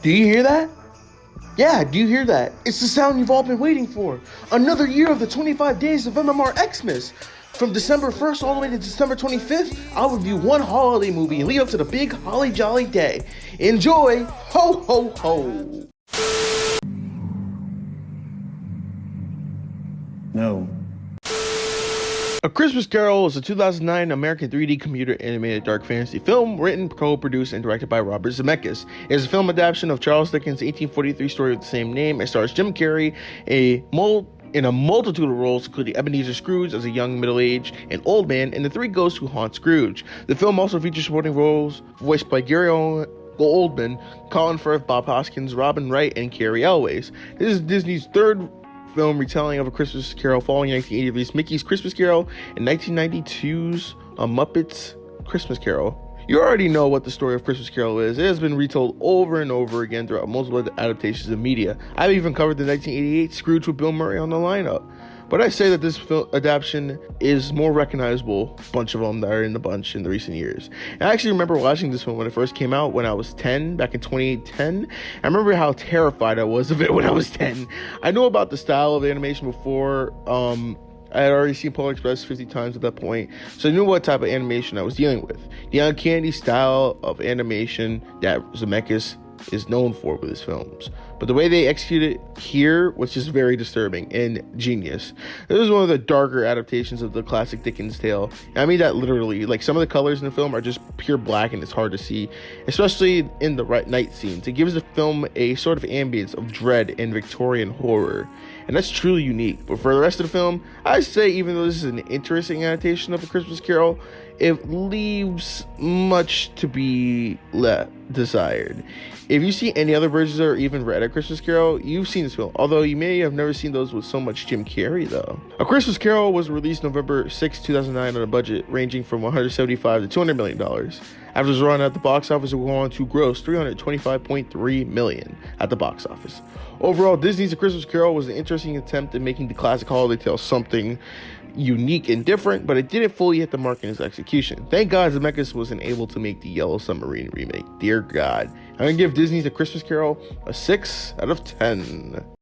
Do you hear that? Yeah, do you hear that? It's the sound you've all been waiting for. Another year of the 25 Days of MMR Xmas. From December 1st all the way to December 25th, I'll review one holiday movie and lead up to the big holly jolly day. Enjoy! Ho ho ho! No. A Christmas Carol is a 2009 American 3D computer animated dark fantasy film written, co-produced, and directed by Robert Zemckis. It is a film adaptation of Charles Dickens' 1843 story of the same name. It stars Jim Carrey in a multitude of roles, including Ebenezer Scrooge as a young, middle-aged, and old man, and the three ghosts who haunt Scrooge. The film also features supporting roles voiced by Gary Oldman, Colin Firth, Bob Hoskins, Robin Wright, and Cary Elwes. This is Disney's third film retelling of A Christmas Carol, following 1980 release Mickey's Christmas Carol and 1992's Muppets Christmas Carol. You already know what the story of Christmas Carol is. It has been retold over and over again throughout multiple adaptations of media. I've even covered the 1988 Scrooge with Bill Murray on the lineup. But I say that this film adaptation is more recognizable, bunch of them that are in the bunch in the recent years. And I actually remember watching this one when it first came out when I was 10, back in 2010. I remember how terrified I was of it when I was 10. I knew about the style of the animation before. I had already seen Polar Express 50 times at that point, so I knew what type of animation I was dealing with. The uncanny style of animation that Zemeckis is known for with his films. But the way they execute it here was just very disturbing and genius. This is one of the darker adaptations of the classic Dickens tale. And I mean that literally. Like, some of the colors in the film are just pure black and it's hard to see, especially in the night scenes. It gives the film a sort of ambience of dread and Victorian horror. And that's truly unique. But for the rest of the film, I say even though this is an interesting adaptation of A Christmas Carol, it leaves much to be desired. If you see any other versions or even read A Christmas Carol, you've seen this film, although you may have never seen those with so much Jim Carrey though. A Christmas Carol was released November 6, 2009 on a budget ranging from $175 to $200 million. After its run at the box office, it went on to gross $325.3 million at the box office. Overall, Disney's A Christmas Carol was an interesting attempt at making the classic holiday tale something unique and different, but it didn't fully hit the mark in its execution. Thank God Zemeckis wasn't able to make the Yellow Submarine remake. Dear God. I'm gonna give Disney's A Christmas Carol a 6 out of 10.